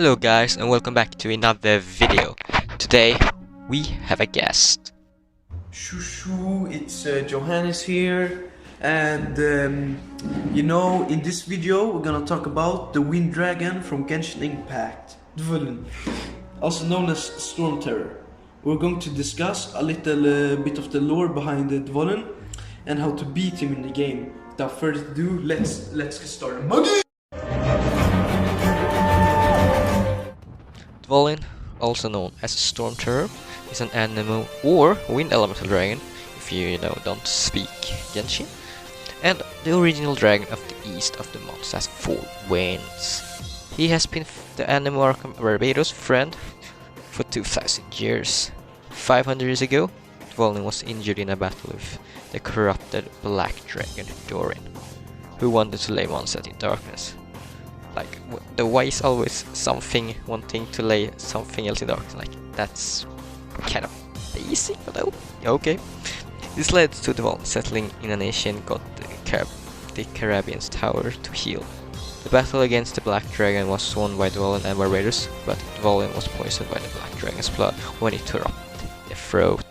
Hello guys and welcome back to another video. Today we have a guest. Shoo, it's Johannes here, and in this video we're gonna talk about the wind dragon from Genshin Impact, Dvalin, also known as Stormterror. We're going to discuss a little bit of the lore behind the Dvalin and how to beat him in the game. Without further ado, let's get started. Dvalin, also known as Stormterror, is an animal or wind elemental dragon, if you don't speak Genshin, and the original dragon of the east of the mountains has 4 winds. He has been the animal Arkham Barbados' friend for 2000 years. 500 years ago, Dvalin was injured in a battle with the corrupted black dragon Dorin, who wanted to lay Onset in darkness. Like, the why is always something wanting to lay something else in darkness. Like, that's kind of basic, but okay. This led to Dvalin settling in an ancient god, the Caribbean's tower, to heal. The battle against the black dragon was won by Dvalin and Barbados, but Dvalin was poisoned by the black dragon's blood when it tore up the throat.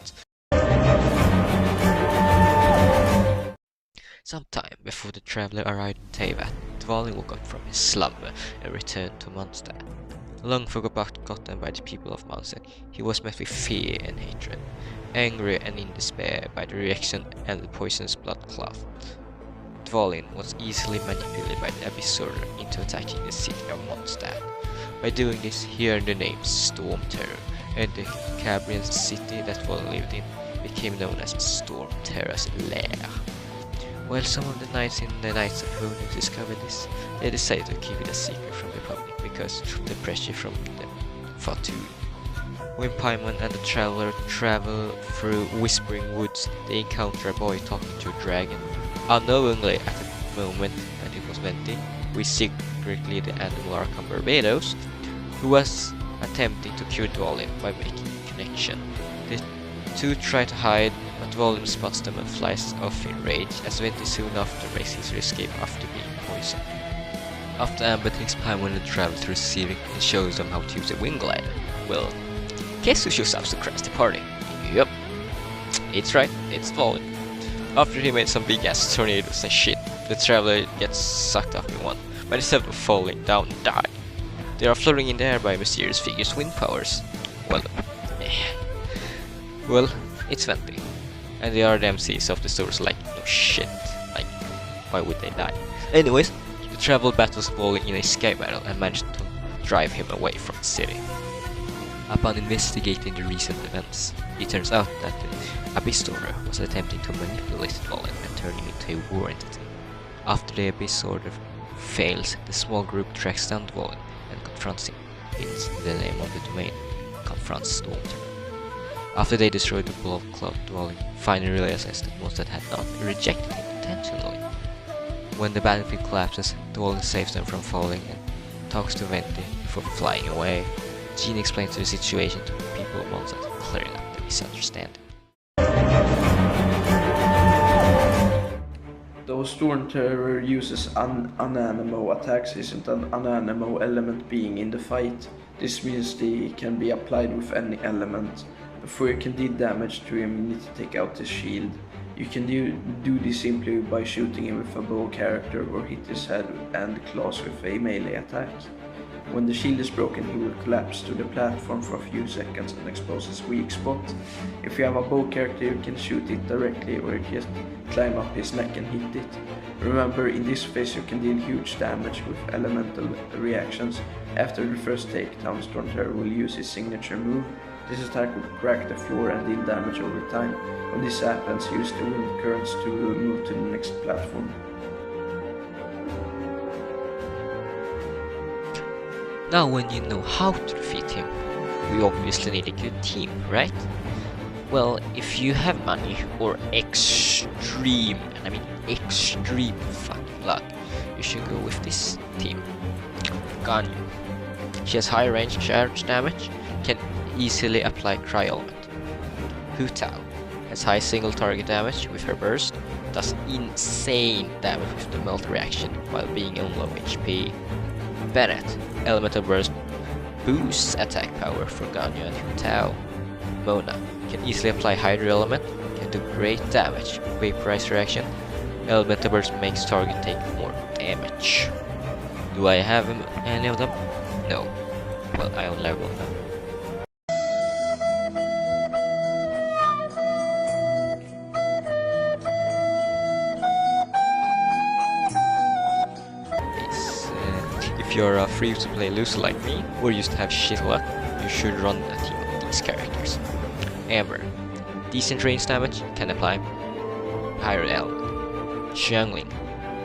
Sometime before the traveler arrived in Teyvat, Dvalin woke up from his slumber and returned to Mondstadt. Long forgotten by the people of Mondstadt, he was met with fear and hatred, angry and in despair by the reaction and the poison's blood clot. Dvalin was easily manipulated by the Abyssora into attacking the city of Mondstadt. By doing this, he earned the name Stormterror, and the Caribbean city that Dvalin lived in became known as Stormterror's lair. While some of the knights in the Knights of HOYO-Mix discovered this, they decided to keep it a secret from the public because of the pressure from the Fatu. When Paimon and the traveler travel through Whispering Woods, they encounter a boy talking to a dragon. Unknowingly, at the moment that it was venting, we secretly the animal Arkham Barbados, who was attempting to cure Dvalin by making a connection. The two try to hide, but Dvalin spots them and flies off in rage, as Venti soon after makes his escape after being poisoned. After Amber takes Paimon and the travel to receive it and shows them how to use a wind glider, well, guess who shows up to crash the party? Yup, it's right, it's Dvalin. After he made some big ass tornadoes and shit, the traveler gets sucked up in one, but instead of falling down and die, they are floating in the air by mysterious figures' wind powers. Well, it's Venti, and they are the MCs of the stories. Like, no shit, like, why would they die? Anyways, the travel battles Dvalin in a sky battle and managed to drive him away from the city. Upon investigating the recent events, it turns out that the Abyssora was attempting to manipulate Dvalin and turn him into a war entity. After the Abyssora fails, the small group tracks down Dvalin and confronts him. Hence, the name of the domain confronts Stormterror. After they destroyed the blood cloud, Dvalin finally realizes that Mondstadt had not rejected him intentionally. When the battlefield collapses, Dvalin saves them from falling and talks to Venti before flying away. Jean explains the situation to the people of Mondstadt, clearing up the misunderstanding. Though Stormterror uses unanimo attacks, isn't an unanimo element being in the fight. This means they can be applied with any element. Before you can deal damage to him, you need to take out his shield. You can do this simply by shooting him with a bow character or hit his head and claws with a melee attack. When the shield is broken, he will collapse to the platform for a few seconds and expose his weak spot. If you have a bow character, you can shoot it directly or just climb up his neck and hit it. Remember, in this phase you can deal huge damage with elemental reactions. After the first takedown, Stormterror will use his signature move. This attack will crack the floor and deal damage over time. When this happens, use the wind currents to move to the next platform. Now when you know how to defeat him, we obviously need a good team, right? Well, if you have money or extreme, and I mean extreme fucking luck, you should go with this team. Ganyu. She has high range charge damage, can easily apply Cry Element. Hu Tao has high single target damage with her burst, does insane damage with the melt reaction while being on low HP. Bennett, Elemental Burst, boosts attack power for Ganyu and Hu Tao. Mona can easily apply Hydro Element, can do great damage. Vaporize Reaction. Elemental Burst makes target take more damage. Do I have any of them? No. Well, I don't level them. If you're a free-to-play loser like me, or used to have shit luck, you should run a team of these characters. Amber, decent range damage, can apply Pyro Element. Xiangling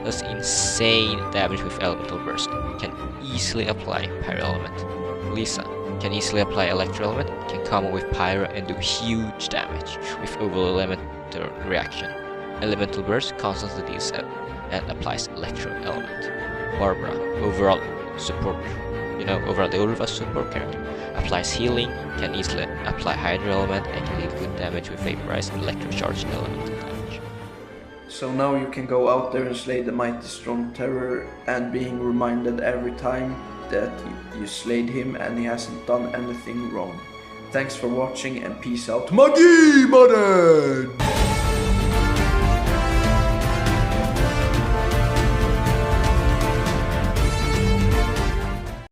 does insane damage with Elemental Burst, can easily apply Pyro Element. Lisa can easily apply Electro Element, can combo with Pyro and do huge damage with Overall Elemental Reaction. Elemental Burst constantly deals and applies Electro Element. Barbara, overall support, overall the Urva support character, applies healing, can easily apply Hydro Element, and can deal good damage with Vaporize and Electrocharge elemental damage. So now you can go out there and slay the mighty Stormterror, and being reminded every time that you slayed him and he hasn't done anything wrong. Thanks for watching and peace out, Magi Modern!